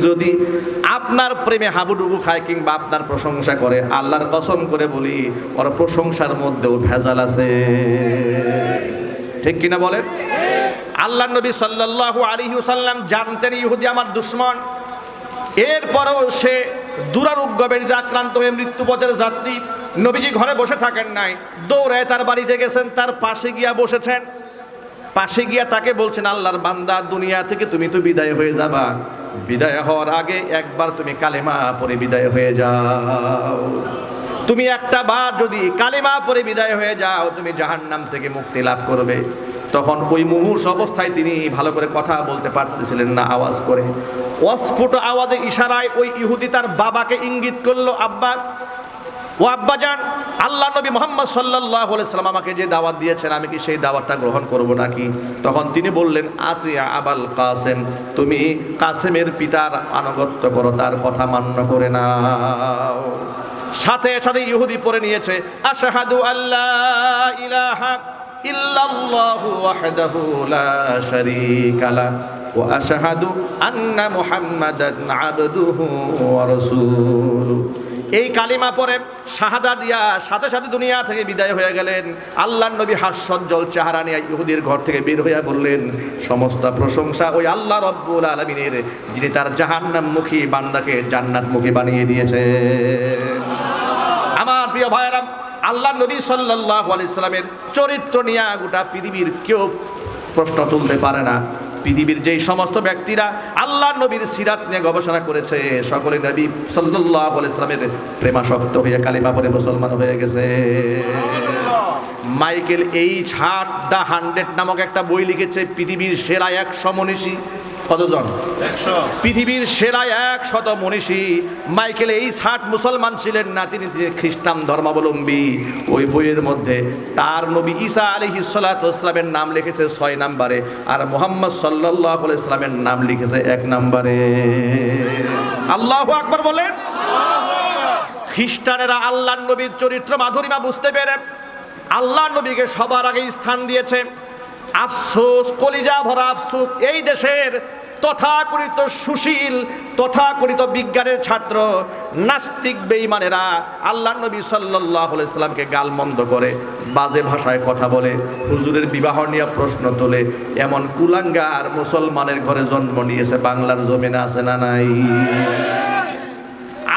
যদি আপনার প্রেমে হাবুডুবু খায় কিংবা আপনার প্রশংসা করে, আল্লাহর কসম করে বলি ওর প্রশংসার মধ্যেও ভেজাল আছে। ঠিক কিনা বলেন? আল্লাহর নবী সাল্লাল্লাহু আলাইহি ওয়াসাল্লাম জানতেন ইহুদি আমার দুশমন, এরপরেও সে দুরারোগ্য ব্যাধিতে আক্রান্ত হয়ে মৃত্যুপথের যাত্রী। নবীজি ঘরে বসে থাকেন নাই, দৌড়ায় তার বাড়িতে গেছেন, তার পাশে গিয়া বসেছেন। পাশে গিয়া তাকে বলছেন, আল্লাহর বান্দা, দুনিয়া থেকে তুমি তো বিদায় হয়ে যাবা, বিদায় হওয়ার আগে একবার তুমি কালেমা পড়ে বিদায় হয়ে যাও। তুমি একটা বার যদি কালেমা পড়ে বিদায় হয়ে যাও, তুমি জাহান্নাম থেকে মুক্তি লাভ করবে। তখন ওই মুমূর্ষ অবস্থায় তিনি ভালো করে কথা বলতে পারতেছিলেন না, আওয়াজ করে অস্ফুট আওয়াজে ইশারায় ওই ইহুদি তার বাবাকে ইঙ্গিত করলো, আব্বা, ও আব্বাজান, আল্লাহ নবী মুহাম্মদ সাল্লাল্লাহু আলাইহি সাল্লাম আমাকে যে দাওয়াত দিয়েছেন, আমি কি সেই দাওয়াতটা গ্রহণ করব নাকি? তখন তিনি বললেন, আতিয়া আবাল কাসেম, তুমি কাসেমের পিতার আনুগত্য করো, তার কথা মান্য করে নাও। সাথে সাথে ইহুদি পড়ে নিয়েছে, আশহাদু আল্লা ইলাহা ইল্লাল্লাহু ওয়াহদাহু লা শারীকা লা ওয়া আশহাদু আন্না মুহাম্মাদান আবদুহু ওয়া রাসূলুহু। এই কালিমা পরে শাহাদা দিয়া সাথে সাথে দুনিয়া থেকে বিদায় হয়ে গেলেন। আল্লাহর নবী হাস্যোজ্জ্বল চেহারা নিয়ে ইহুদির ঘর থেকে বের হইয়া বললেন, সমস্ত প্রশংসা ওই আল্লাহ রব্বুল আলামিনের, যিনি তার জাহান্নামমুখী বান্দাকে জান্নাতমুখী বানিয়ে দিয়েছে। আমার প্রিয় ভাইয়েরা, আল্লাহর নবী সাল্লাল্লাহু আলাইহি সাল্লামের চরিত্র নিয়ে গোটা পৃথিবীর কেউ প্রশ্ন তুলতে পারে না। পৃথিবীর যেই সমস্ত ব্যক্তিরা আল্লাহর নবীর সিরাত নিয়ে গবেষণা করেছে, সকলে নবী সাল্লাল্লাহু আলাইহি সাল্লামের প্রেমাসক্ত হয়ে কালিমা পড়ে মুসলমান হয়ে গেছে। মাইকেল এইচ হার্ট দ্য 100 নামক একটা বই লিখেছে, পৃথিবীর সেরা 100 মনীষী। কতজন? 100। পৃথিবীর সেরা 100 মনীষী। মাইকেল এইচ হার্ট মুসলমান ছিলেন না, তিনি খ্রিস্টান ধর্মাবলম্বী। ওই বইয়ের মধ্যে তার নবী ঈসা আলাইহিস সালাতু ওয়াস সালামের নাম লিখেছে 6 নম্বরে, আর মুহাম্মদ সাল্লাল্লাহু আলাইহি সাল্লামের নাম লিখেছে 1 নম্বরে। আল্লাহু আকবার বলেন। খ্রিস্টানেরা আল্লাহর নবীর চরিত্র মাধুরিমা বুঝতে পেরে আল্লাহর নবীকে সবার আগে স্থান দিয়েছে। আফসোস, কলিজা ভরা আফসোস, এই দেশের তথাকথিত সুশীল, তথাকথিত বিজ্ঞানের ছাত্র নাস্তিক বেঈমানেরা আল্লাহর নবী সাল্লাল্লাহু আলাইহি সাল্লামকে গালমন্দ করে, বাজে ভাষায় কথা বলে, হুজুরের বিবাহ নিয়ে প্রশ্ন তোলে। এমন কুলাঙ্গার মুসলমানের ঘরে জন্ম নিয়েছে বাংলার জমিনে, আছে না নাই?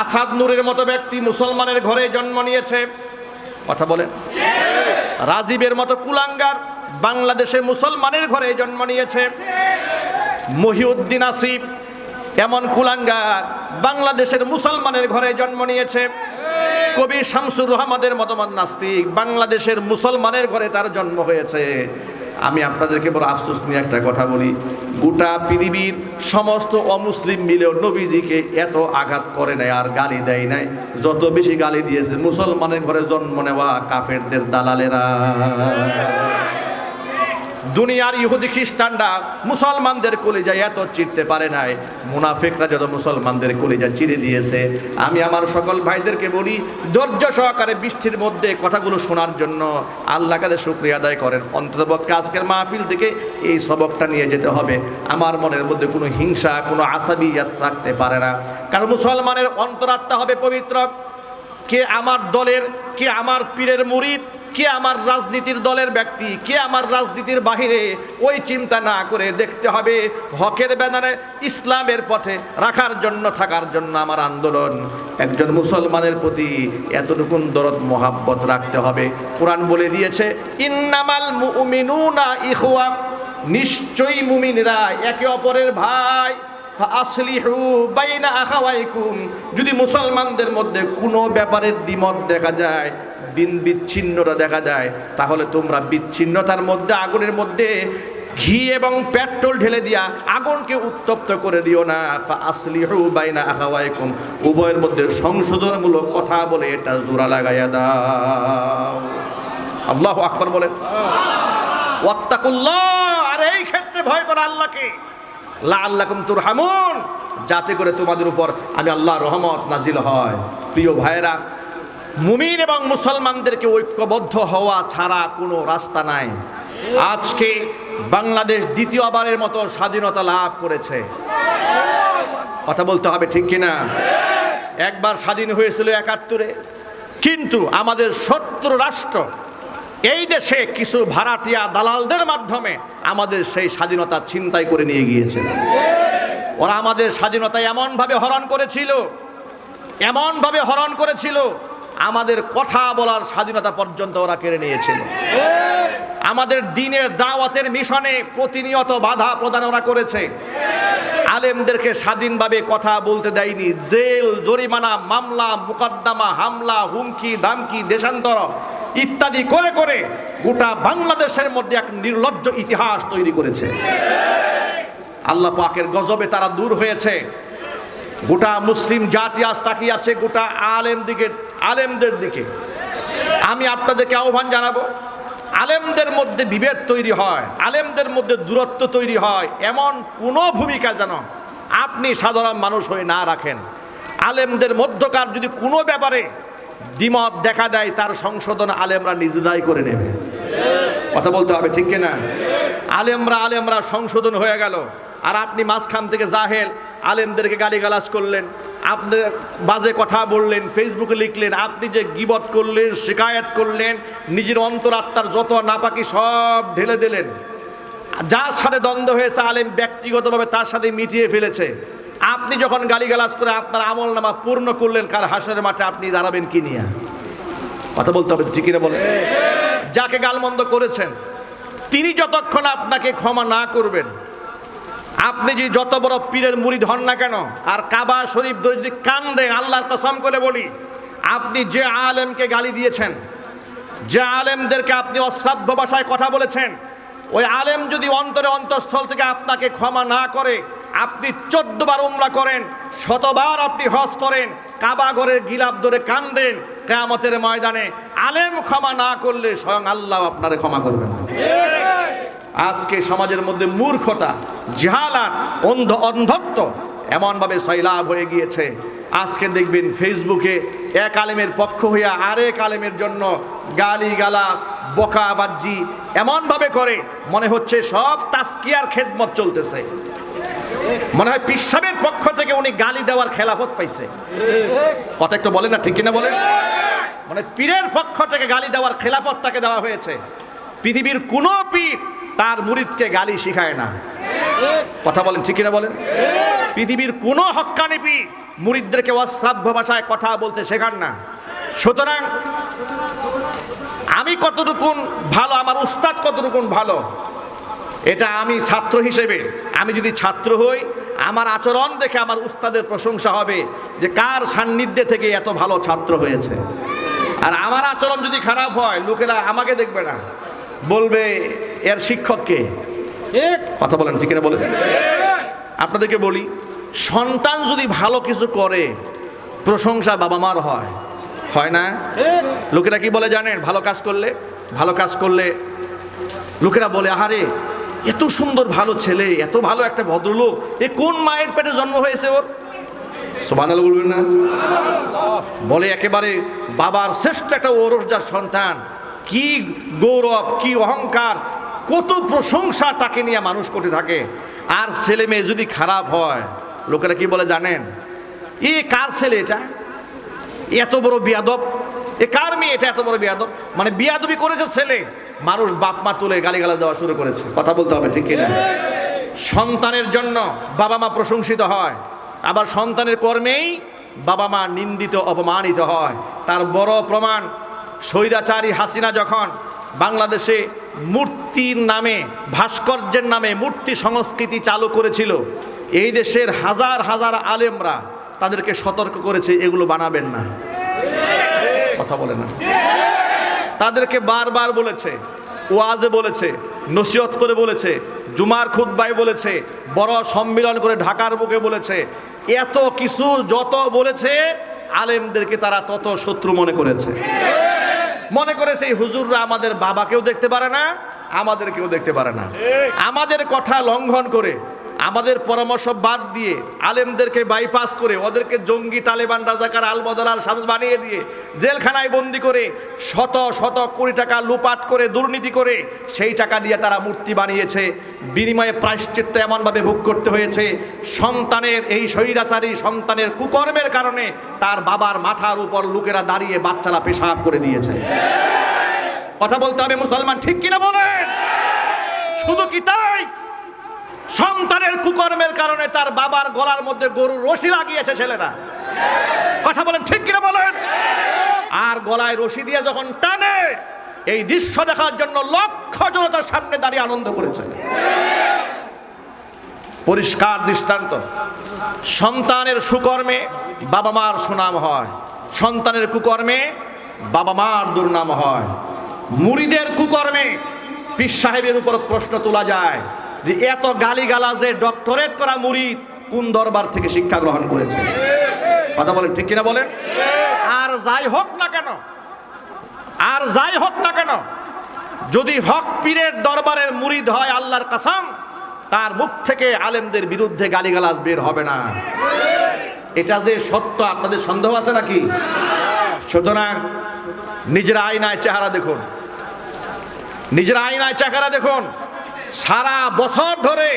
আসাদ নূরের মতো ব্যক্তি মুসলমানের ঘরে জন্ম নিয়েছে, কথা বলেন। রাজীবের মতো কুলাঙ্গার বাংলাদেশে মুসলমানের ঘরে জন্ম নিয়েছে। মহিউদ্দিন আসিফ এমন কুলাঙ্গার বাংলাদেশের মুসলমানের ঘরে জন্ম নিয়েছে। কবি শামসুর রহমানের মতবাদ নাস্তিক, বাংলাদেশের মুসলমানের ঘরে তার জন্ম হয়েছে। আমি আপনাদেরকে বড় আফসোস নিয়ে একটা কথা বলি, গোটা পৃথিবীর সমস্ত অমুসলিম মিলেও নবীজিকে এত আঘাত করে নাই আর গালি দেয় নাই, যত বেশি গালি দিয়েছে মুসলমানের ঘরে জন্ম নেওয়া কাফেরদের দালালেরা। দুনিয়ার ইহুদি খ্রিস্টানরা মুসলমানদের কলিজায় এত চিরতে পারে নাই, মুনাফিকরা যত মুসলমানদের কলিজা চিরে দিয়েছে। আমি আমার সকল ভাইদেরকে বলি, ধৈর্য সহকারে বৃষ্টির মধ্যে কথাগুলো শোনার জন্য আল্লাহর কাছে শুকরিয়া আদায় করেন। অন্ততপক্ষে আজকের মাহফিল থেকে এই সবকটা নিয়ে যেতে হবে। আমার মনের মধ্যে কোনো হিংসা, কোনো আসাবিয়াত থাকতে পারে না, কারণ মুসলমানের অন্তরাত্মা হবে পবিত্র। কে আমার দলের, কে আমার পীরের মুরিদ, কে আমার রাজনীতির দলের ব্যক্তি, কে আমার রাজনীতির বাহিরে, ওই চিন্তা না করে দেখতে হবে হকের ব্যানারে ইসলামের পথে রাখার জন্য, থাকার জন্য আমার আন্দোলন। একজন মুসলমানের প্রতি এতটুকু দরদ মোহাব্বত রাখতে হবে। কোরআন বলে দিয়েছে, ইন্নামাল মুমিনুনা ইখওয়া, নিশ্চয়ই মুমিনরা একে অপরের ভাই। ফাসলিহু বাইনা আখাওয়াইকুম, যদি মুসলমানদের মধ্যে কোনো ব্যাপারে দ্বিমত দেখা যায়, বিচ্ছিন্নতা দেখা যায়, তাহলে তোমরা বিচ্ছিন্নতার মধ্যে, আগুনের মধ্যে ঘি এবং পেট্রোল ঢেলে দিয়া আগুনকে উত্তপ্ত করে দিও না। ফাসলিহু বাইনা আখাওয়াইকুম, উভয়ের মধ্যে সংশোধনমূলক কথা বলে এটা জোড়া লাগাইয়া দাও। আল্লাহু আকবার বলেন। ওয়াত্তাকুল্লাহ, আর এই ক্ষেত্রে ভয় করো আল্লাহকে, লাআল্লাকুম তুরহামুন, যাতে করে তোমাদের উপর আমি আল্লাহর রহমত নাজিল হয়। প্রিয় ভাইয়েরা, মুমিন এবং মুসলমানদেরকে ঐক্যবদ্ধ হওয়া ছাড়া কোনো রাস্তা নাই। আজকে বাংলাদেশ দ্বিতীয়বারের মতো স্বাধীনতা লাভ করেছে। কথা বলতে হবে ঠিক কিনা? একবার স্বাধীন হয়েছিল ৭১, কিন্তু আমাদের শত্রু রাষ্ট্র এই দেশে কিছু ভাড়াটিয়া দালালদের মাধ্যমে আমাদের সেই স্বাধীনতা ছিনতাই করে নিয়ে গিয়েছে। ওরা আমাদের স্বাধীনতা এমনভাবে হরণ করেছিল, আমাদের কথা বলার স্বাধীনতা পর্যন্ত ওরা কেড়ে নিয়েছিল। আমাদের দ্বীনের দাওয়াতের মিশনে প্রতিনিয়ত বাধা প্রদান ওরা করেছে। আলেমদেরকে স্বাধীনভাবে কথা বলতে দেয়নি। জেল, জরিমানা, মামলা, মুকদ্দমা, হামলা, হুমকি ধামকি, দেশান্তর ইত্যাদি করে করে গোটা বাংলাদেশের মধ্যে এক নির্লজ্জ ইতিহাস তৈরি করেছে। আল্লাহ পাকের গজবে তারা দূর হয়েছে। গোটা মুসলিম জাতি আজ তাকিয়ে আছে গোটা আলেমদের দিকে। আমি আপনাদেরকে আহ্বান জানাবো, আলেমদের মধ্যে বিভেদ তৈরি হয়, আলেমদের মধ্যে দূরত্ব তৈরি হয়, এমন কোনো ভূমিকা যেন আপনি সাধারণ মানুষ হয়ে না রাখেন। আলেমদের মধ্যকার যদি কোনো ব্যাপারে দ্বিমত দেখা দেয়, তার সংশোধন আলেমরা নিজেরাই করে নেবে। কথা বলতে হবে ঠিক কিনা? আলেমরা সংশোধন হয়ে গেল, আর আপনি মাঝখান থেকে জাহেল আলেমদেরকে গালিগালাজ করলেন, আপনি বাজে কথা বললেন, ফেসবুকে লিখলেন, আপনি যে গীবত করলেন, শিকায়েত করলেন, নিজের অন্তরাত্মার যত নাপাকি সব ঢেলে দিলেন। যার সাথে দ্বন্দ্ব হয়েছে আলেম ব্যক্তিগতভাবে তার সাথে মিটিয়ে ফেলেছে। আপনি যখন গালিগালাজ করে আপনার আমল নামা পূর্ণ করলেন, কার হাসরের মাঠে আপনি দাঁড়াবেন কি নিয়ে? কথা বলতে হবে ঠিক কিনা বলেন? যাকে গালমন্দ করেছেন তিনি যতক্ষণ আপনাকে ক্ষমা না করবেন, আপনি যদি যত বড় পীরের মুরিদ হন না কেন, আর কাবা শরীফ ধরে যদি কান্দেন, আল্লাহর কসম করে বলি, আপনি যে আলেমকে গালি দিয়েছেন, যে আলেমদেরকে আপনি অশ্রাব্য ভাষায় কথা বলেছেন, ওই আলেম যদি অন্তরস্থল থেকে আপনাকে ক্ষমা না করে, আপনি 14 বার উমরা করেন, 100 বার আপনি হজ করেন, কাবা ঘরের গিলাপ ধরে কান্দেন, কিয়ামতের ময়দানে আলেম ক্ষমা না করলে স্বয়ং আল্লাহ আপনারে ক্ষমা করবে না। আজকে সমাজের মধ্যে মূর্খতা, জাহালাত, অন্ধত্ব এমনভাবে সয়লাভ হয়ে গিয়েছে। আজকে দেখবেন ফেসবুকে এক আলেমের পক্ষ হইয়া আরেক আলেমের জন্য গালিগালাজ, বকাবাজ্জি এমনভাবে করে, মনে হচ্ছে সব তাসকিয়ার খেদমত চলতেছে। মনে হয় পীর সাহেবের পক্ষ থেকে উনি গালি দেওয়ার খেলাফত পাইছে। কথা একটু বলেন না ঠিক কিনা বলেন? মানে পীরের পক্ষ থেকে গালি দেওয়ার খেলাফত তাকে দেওয়া হয়েছে। পৃথিবীর কোনো পীর তার মুরিদকে গালি শিখায় না। কথা বলেন ঠিক কিনা বলেন? পৃথিবীর কোনো হক্কানি পীর মুরিদদেরকে অশ্রাব্য ভাষায় কথা বলতে শেখান না। সুতরাং আমি কতটুকুন ভালো, আমার উস্তাদ কতটুকুন ভালো, এটা আমি ছাত্র হিসেবে, আমি যদি ছাত্র হই, আমার আচরণ দেখে আমার উস্তাদের প্রশংসা হবে যে কার সান্নিধ্যে থেকে এত ভালো ছাত্র হয়েছে। আর আমার আচরণ যদি খারাপ হয়, লোকেরা আমাকে দেখবে না, বলবে এর শিক্ষককে। কথা বলেন ঠিক না বলেন? আপনাদেরকে বলি, সন্তান যদি ভালো কিছু করে, প্রশংসা বাবা মার হয় না? লোকেরা কি বলে জানেন? ভালো কাজ করলে লোকেরা বলে, আহারে এত সুন্দর ভালো ছেলে, এত ভালো একটা ভদ্রলোক, এ কোন মায়ের পেটে জন্ম হয়েছে ওর? সুবহানাল্লাহ বলবেন না? বলে একেবারে বাবার শ্রেষ্ঠ একটা ওরসজার সন্তান, কি গৌরব, কি অহংকার, কত প্রশংসা তাকে নিয়ে মানুষ করতে থাকে। আর ছেলে মেয়ে যদি খারাপ হয়, লোকেরা কি বলে জানেন? এ কার ছেলে, এটা এত বড় বিয়াদব, এ কার মেয়ে, এটা এত বড় বিয়াদব। মানে বিয়াদবি করেছে ছেলে, মানুষ বাপ মা তুলে গালিগালাজ দেওয়া শুরু করেছে। কথা বলতে হবে ঠিক কিনা? সন্তানের জন্য বাবা মা প্রশংসিত হয়, আবার সন্তানের কর্মেই বাবা মা নিন্দিত, অপমানিত হয়। তার বড় প্রমাণ, স্বৈরাচারী হাসিনা যখন বাংলাদেশে মূর্তির নামে, ভাস্কর্যের নামে মূর্তি সংস্কৃতি চালু করেছিল, এই দেশের হাজার হাজার আলেমরা তাদেরকে সতর্ক করেছে, এগুলো বানাবেন না। কথা বলে না? তাদেরকে বারবার বলেছে, ওয়াজে বলেছে, নসিহত করে বলেছে, জুমার খুতবায় বলেছে, বড় সম্মেলন করে ঢাকার বুকে বলেছে, এত কিছু যত বলেছে, আলেমদেরকে তারা তত শত্রু মনে করেছে। এই হুজুররা আমাদের বাবাকেও দেখতে পারে না, আমাদেরকেও দেখতে পারে না। আমাদের কথা লঙ্ঘন করে আমাদের পরামর্শ বাদ দিয়ে আলেমদেরকে বাইপাস করে ওদেরকে জঙ্গি, তালেবান, রাজাকার, আল-বদর, আল-শামস বানিয়ে দিয়ে জেলখানায় বন্দি করে শত শত কোটি টাকা লুপাট করে দুর্নীতি করে সেই টাকা দিয়ে তারা মূর্তি বানিয়েছে। বিনিময়ে প্রায়শ্চিত্ত এমনভাবে ভোগ করতে হয়েছে, সন্তানের এই স্বৈরাচারী সন্তানের কুকর্মের কারণে তার বাবার মাথার উপর লোকেরা দাঁড়িয়ে বাচ্চারা পেশাব করে দিয়েছে। কথা বলতে হবে মুসলমান, ঠিক কিনা বলেন? শুধু কি তাই, সন্তানের কুকর্মের কারণে তার বাবার গলার মধ্যে গরুর রশি লাগিয়েছে ছেলেরা। কথা বলেন, ঠিক কিনা বলেন? আর গলায় রশি দিয়ে যখন টানে, এই দৃশ্য দেখার জন্য লক্ষ জনতার সামনে দাঁড়িয়ে আনন্দ করেছে। পরিষ্কার দৃষ্টান্ত। সন্তানের সুকর্মে বাবা মার সুনাম হয়, সন্তানের কুকর্মে বাবা মার দুর্নাম হয়। মুরিদের কুকর্মে পীর সাহেবের উপর প্রশ্ন তোলা যায় যে এত গালিগালাজে ডক্টরেট করা মুরিদ কোন দরবার থেকে শিক্ষা গ্রহণ করেছে? কথা বলেন, ঠিক কিনা বলেন? আর যাই হোক না কেন, আর যাই হোক না কেন, যদি হক পীরের দরবারের মুরিদ হয়, আল্লাহর কসম তার মুখ থেকে আলেমদের বিরুদ্ধে গালিগালাজ বের হবে না। এটা যে সত্য, আপনাদের সন্দেহ আছে নাকি? সুতরাং নিজের আয়নায় চেহারা দেখুন, নিজের আয়নায় চেহারা দেখুন। সারা বছর ধরে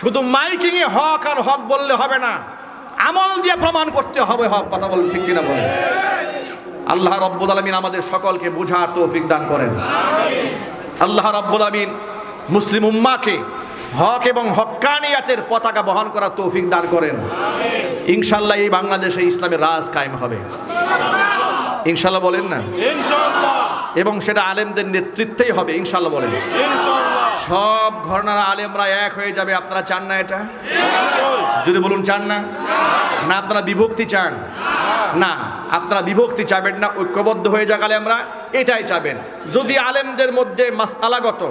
শুধু মাইকিংয়ে হক আর হক বললে হবে না, আমল দিয়ে প্রমাণ করতে হবে হক। কথা বলেন, ঠিক কিনা বলেন? আল্লাহ রাব্বুল আলামিন আমাদের সকলকে বোঝার তৌফিক দান করেন। আল্লাহ রাব্বুল আলামিন মুসলিম উম্মাহকে হক এবং হক্কানিয়াতের পতাকা বহন করার তৌফিক দান করেন। ইনশাআল্লাহ এই বাংলাদেশে ইসলামের রাজ কায়েম হবে, ইনশাআল্লাহ বলেন না? এবং সেটা আলেমদের নেতৃত্বেই হবে, ইনশাআল্লাহ বলেন। সব ঘরানার আলেমরা এক হয়ে যাবে। আপনারা চান না এটা? যদি বলুন চান না? না আপনারা বিভক্তি চান? না, আপনারা বিভক্তি চাবেন না, ঐক্যবদ্ধ হয়ে যাক আলেমরা, এটাই চাবেন। যদি আলেমদের মধ্যে মাসআলাগত,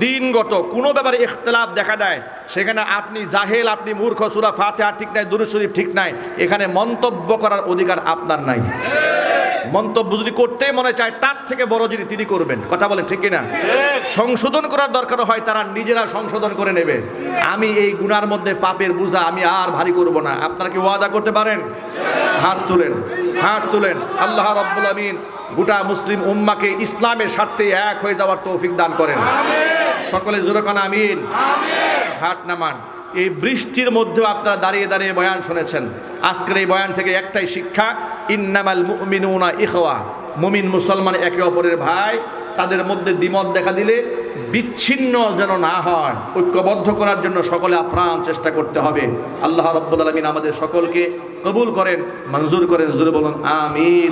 দিনগত কোনো ব্যাপারে ইখতিলাফ দেখা দেয়, সেখানে আপনি জাহেল, আপনি মূর্খ, সূরা ফাতিহা ঠিক নাই, দুরূদ শরীফ ঠিক নাই, এখানে মন্তব্য করার অধিকার আপনার নাই। মন্তব্য যদি করতে মনে চায়, তার থেকে বড় যিনি তিনি করবেন। কথা বলেন, ঠিক কিনা? সংশোধন করার দরকার হয় তারা নিজেরা সংশোধন করে নেবে। আমি এই গুনার মধ্যে পাপের বোঝা আমি আর ভারী করব না। আপনারা কি ওয়াদা করতে পারেন? হাত তুলেন, হাত তুলেন। আল্লাহ রাব্বুল আমিন গোটা মুসলিম উম্মাকে ইসলামের স্বার্থে এক হয়ে যাওয়ার তৌফিক দান করেন। সকলে জোরে কান আমিন। হাত নামান। এই বৃষ্টির মধ্যেও আপনারা দাঁড়িয়ে দাঁড়িয়ে বয়ান শুনেছেন। আজকের এই বয়ান থেকে একটাই শিক্ষা, ইন্নামাল মুমিনুনা ইখওয়া, মুমিন মুসলমান একে অপরের ভাই। তাদের মধ্যে দ্বিমত দেখা দিলে বিচ্ছিন্ন যেন না হয়, ঐক্যবদ্ধ করার জন্য সকলে আপ্রাণ চেষ্টা করতে হবে। আল্লাহ রাব্বুল আলামিন আমাদের সকলকে কবুল করেন, মঞ্জুর করেন। জোরে বলুন আমিন।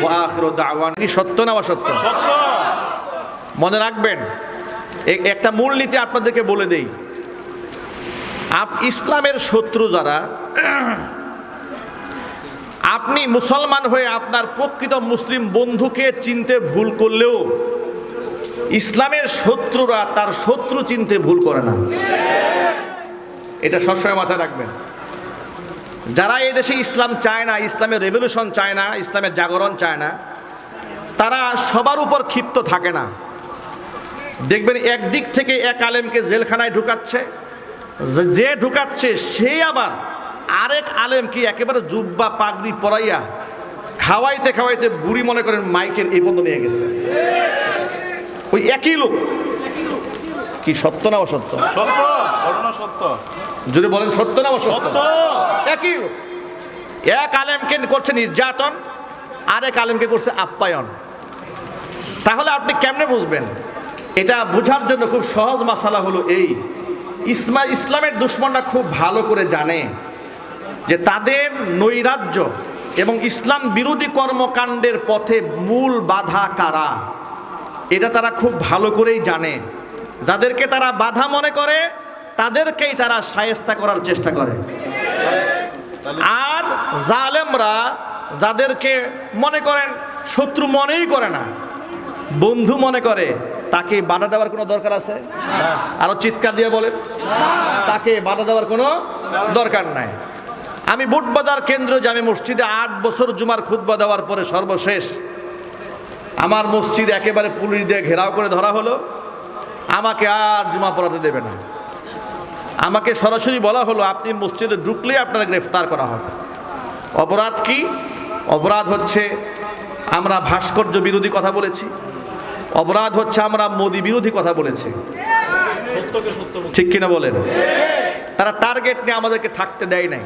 ওয়া আখিরু দাওয়ানা। কি সত্য না অসত্য? মনে রাখবেন, একটা মূলনীতি আপনাদেরকে বলে দেই। ইসলামের শত্রু যারা, আপনি মুসলমান হয়ে আপনার প্রকৃত মুসলিম বন্ধুকে চিনতে ভুল করলেও ইসলামের শত্রুরা তার শত্রু চিনতে ভুল করে না। এটা সবসময় মাথায় রাখবেন। যারা এই দেশে ইসলাম চায় না, ইসলামের রেভলিউশন চায় না, ইসলামের জাগরণ চায় না, তারা সবার উপর ক্ষিপ্ত থাকে না। দেখবেন একদিক থেকে এক আলেমকে জেলখানায় ঢুকাচ্ছে, যে ঢুকাচ্ছে সে আবার আরেক আলেম কি একেবারে জুব্বা পাগড়ি পরাইয়া খাওয়াইতে খাওয়াইতে বুড়ি মনে করেন মাইকের এই বন্ধ নিয়ে গেছে। ওই একই লোক। কি সত্য না অসত্য? সত্য। যদি বলেন সত্য না অসত্য? একই লোক। এক আলেমকে করছে নির্যাতন, আরেক আলেমকে করছে আপ্যায়ন। তাহলে আপনি কেমনে বুঝবেন? এটা বোঝার জন্য খুব সহজ মাসালা হলো এই, ইসলামের দুশ্মনরা খুব ভালো করে জানে যে তাদের নৈরাজ্য এবং ইসলাম বিরোধী কর্মকাণ্ডের পথে মূল বাধা কারা। এটা তারা খুব ভালো করেই জানে। যাদেরকে তারা বাধা মনে করে তাদেরকেই তারা শায়েস্তা করার চেষ্টা করে। আর জালেমরা যাদেরকে মনে করেন শত্রু মনেই করে না, বন্ধু মনে করে, তাকে বাধা দেওয়ার কোনো দরকার আছে? আরো চিৎকার দিয়ে বলেন, তাকে বাধা দেওয়ার কোনো দরকার নাই। আমি বুটবাজার কেন্দ্রীয় জামে মসজিদে 8 বছর জুমার খুতবা দেওয়ার পরে সর্বশেষ আমার মসজিদ একেবারে পুলিশ দিয়ে ঘেরাও করে ধরা হলো। আমাকে আর জুমা পড়াতে দেবে না। আমাকে সরাসরি বলা হলো আপনি মসজিদে ঢুকলে আপনারা গ্রেফতার করা হবে। অপরাধ কি? অপরাধ হচ্ছে আমরা ভাস্কর্য বিরোধী কথা বলেছি, অপরাধ হচ্ছে আমরা মোদি বিরোধী কথা বলেছি, সত্যকে সত্য বলতে। ঠিক কিনা বলেন? তারা টার্গেট নিয়ে আমাদেরকে থাকতে দেয় নাই।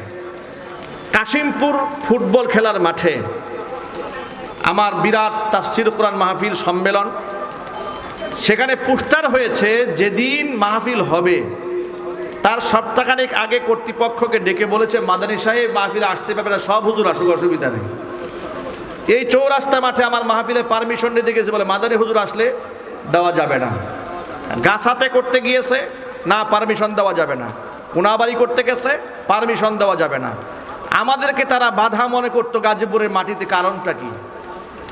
কাশিমপুর ফুটবল খেলার মাঠে আমার বিরাট তাফসির কোরআন মাহফিল সম্মেলন, সেখানে পোস্টার হয়েছে যেদিন মাহফিল হবে তার সপ্তাহখানেক আগে কর্তৃপক্ষকে ডেকে বলেছে মাদানী সাহেব মাহফিলে আসতে পারবে না, সব হুজুর আসুক, অসুবিধা নেই। এই চৌরাস্তা মাঠে আমার মাহফিলে পারমিশন নিতে গেছে, বলে মাদানী হুজুর আসলে দেওয়া যাবে না। গাছাতে করতে গিয়েছে, না পারমিশন দেওয়া যাবে না। কোনাবাড়ি করতে গেছে, পারমিশন দেওয়া যাবে না। আমাদেরকে তারা বাধা মনে করতো গাজীপুরের মাটিতে। কারণটা কি?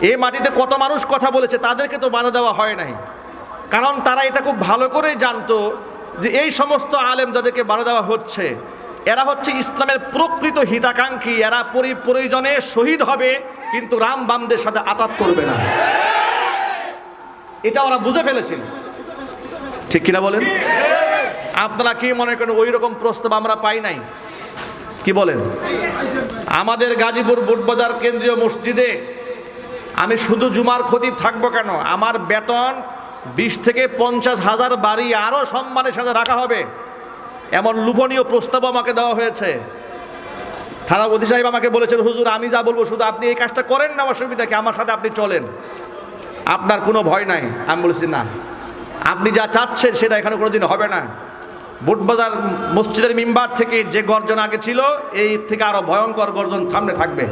এই মাটিতে কত মানুষ কথা বলেছে, তাদেরকে তো বাধা দেওয়া হয় নাই। কারণ তারা এটা খুব ভালো করে জানতো যে এই সমস্ত আলেম যাদেরকে বাধা দেওয়া হচ্ছে এরা হচ্ছে ইসলামের প্রকৃত হিতাকাঙ্ক্ষী, এরা প্রয়োজনে শহীদ হবে কিন্তু রাম বামদের সাথে আতাত করবে না। এটা ওরা বুঝে ফেলেছিল, ঠিক কিনা বলেন? আপনারা কি মনে করেন ওই রকম প্রস্তাব আমরা পাই নাই? কি বলেন? আমাদের গাজীপুর বুটবাজার কেন্দ্রীয় মসজিদে আমি শুধু জুমার খতিব থাকবো কেন, আমার বেতন 20 থেকে 50,000 বাড়ি আরও সম্মানের সাথে রাখা হবে, এমন লোভনীয় প্রস্তাব আমাকে দেওয়া হয়েছে। থানাপতি সাহেব আমাকে বলেছেন হুজুর আমি যা বলবো শুধু আপনি এই কাজটা করেন না, অসুবিধা কি, আমার সাথে আপনি চলেন, আপনার কোনো ভয় নাই। আমি বলেছি না, আপনি যা চাচ্ছেন সেটা এখানে কোনোদিন হবে না। বুটবাজার মসজিদের মিম্বার থেকে যে গর্জন আগে ছিল এই থেকে আরো ভয়ঙ্কর গর্জন সামনে থাকবে,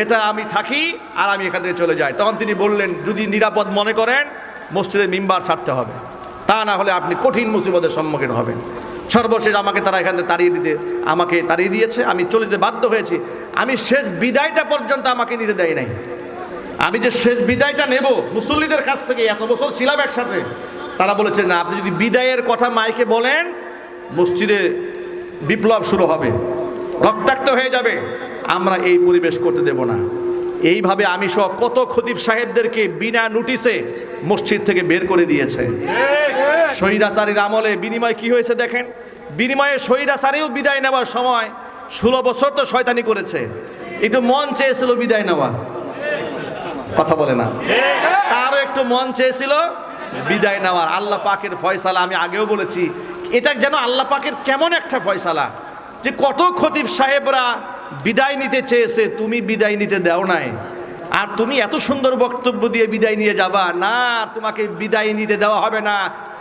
এটা আমি থাকি আর আমি এখান থেকে চলে যাই। তখন তিনি বললেন যদি নিরাপদ মনে করেন মসজিদের মিম্বার ছাড়তে হবে, তা না হলে আপনি কঠিন মুসিবতের সম্মুখীন হবেন। সর্বশেষ আমাকে তারা এখান থেকে তাড়িয়ে দিয়েছে, আমি চলে যেতে বাধ্য হয়েছি। আমি শেষ বিদায়টা পর্যন্ত আমাকে নিতে দেয় নাই। আমি যে শেষ বিদায়টা নেব মুসল্লিদের কাছ থেকে, এত বছর ছিলাম একসাথে, তারা বলেছে না আপনি যদি বিদায়ের কথা মাইকে বলেন মসজিদে বিপ্লব শুরু হবে, রক্তাক্ত হয়ে যাবে, আমরা এই পরিবেশ করতে দেব না। এইভাবে আমি সহ কত খতিব সাহেবদেরকে বিনা নোটিশে মসজিদ থেকে বের করে দিয়েছে। স্বৈরাচারীর আমলে বিনিময় কি হয়েছে দেখেন, বিনিময়ে স্বৈরাচারীও বিদায় নেওয়ার সময় 16 বছর তো শয়তানি করেছে, একটু মন চেয়েছিল বিদায় নেওয়ার, কথা বলে না, তারও একটু মন চেয়েছিল বিদায় নেওয়ার। আল্লাহ পাকের ফয়সালা, আমি আগেও বলেছি এটা যেন আল্লাহ পাকের কেমন একটা ফয়সালা যে কত খতিব সাহেবরা বিদায় নিতে চেয়েছে, তুমি বিদায় নিতে দাও নাই, আর তুমি এত সুন্দর বক্তব্য দিয়ে বিদায় নিয়ে যাবা না, তোমাকে বিদায় নিতে দেওয়া হবে না,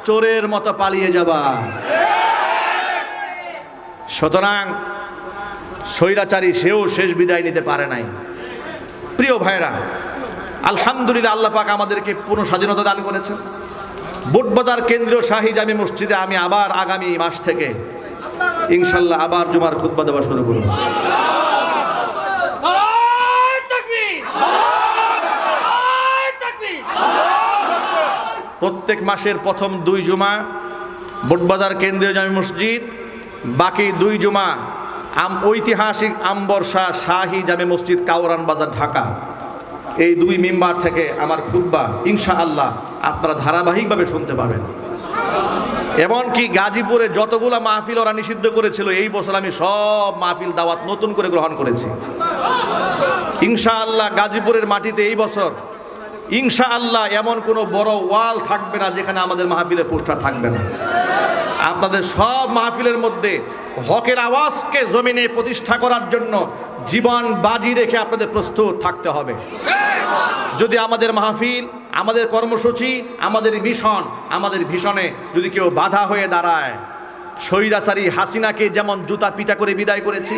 চোরের মতো পালিয়ে যাবা। সুতরাং স্বৈরাচারী সেও শেষ বিদায় নিতে পারে নাই। প্রিয় ভাইরা, আলহামদুলিল্লাহ আল্লাহ পাক আমাদেরকে পূর্ণ স্বাধীনতা দান করেছেন। বুটবাজার কেন্দ্রীয় শাহী জামে মসজিদে আমি আবার আগামী মাস থেকে ইনশাল্লাহ আবার জুমার খুতবা দেওয়া শুরু করব। প্রত্যেক মাসের প্রথম 2 জুমা বুটবাজার কেন্দ্রীয় জামে মসজিদ, বাকি 2 জুমা ঐতিহাসিক আমবর্ষা শাহী জামে মসজিদ কাউরান বাজার ঢাকা। এই 2 মিম্বার থেকে আমার খুতবা ইনশাআল্লাহ আপনারা ধারাবাহিকভাবে শুনতে পাবেন। এমনকি গাজীপুরে যতগুলো মাহফিল ওরা নিষিদ্ধ করেছিল এই বছর আমি সব মাহফিল দাওয়াত নতুন করে গ্রহণ করেছি ইনশাআল্লাহ। গাজীপুরের মাটিতে এই বছর ইনশাআল্লাহ এমন কোনো বড় ওয়াল থাকবে না যেখানে আমাদের মাহফিলের পোস্টার থাকবে না। আপনাদের সব মাহফিলের মধ্যে হকের আওয়াজকে জমিনে প্রতিষ্ঠা করার জন্য জীবন বাজি রেখে আপনাদের প্রস্তুত থাকতে হবে। যদি আমাদের মাহফিল, আমাদের কর্মসূচি, আমাদের মিশন, আমাদের ভিশনে যদি কেউ বাধা হয়ে দাঁড়ায়, স্বৈরাচারী হাসিনাকে যেমন জুতা পিটা করে বিদায় করেছি,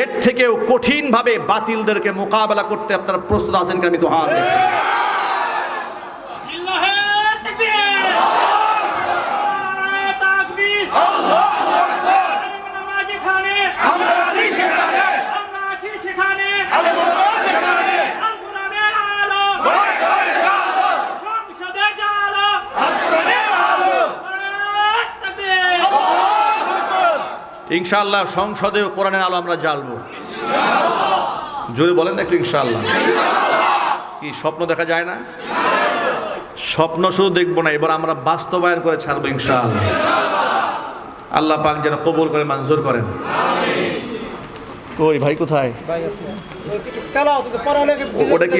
এর থেকেও কঠিনভাবে বাতিলদেরকে মোকাবেলা করতে আপনারা প্রস্তুত আছেন কি? আমি তো হাত দেখি। ইনশাআল্লাহ সংসদেও কোরআনের আলো আমরা জ্বালবো। জোরে বলেন না একটু ইনশাআল্লাহ। কি স্বপ্ন দেখা যায় না? স্বপ্ন শুধু দেখবো না, এবার আমরা বাস্তবায়ন করে ছাড়বো ইনশাআল্লাহ। আল্লাহ পাক যেন কবুল করে মঞ্জুর করেন। কই ভাই কোথায়? ওটা কি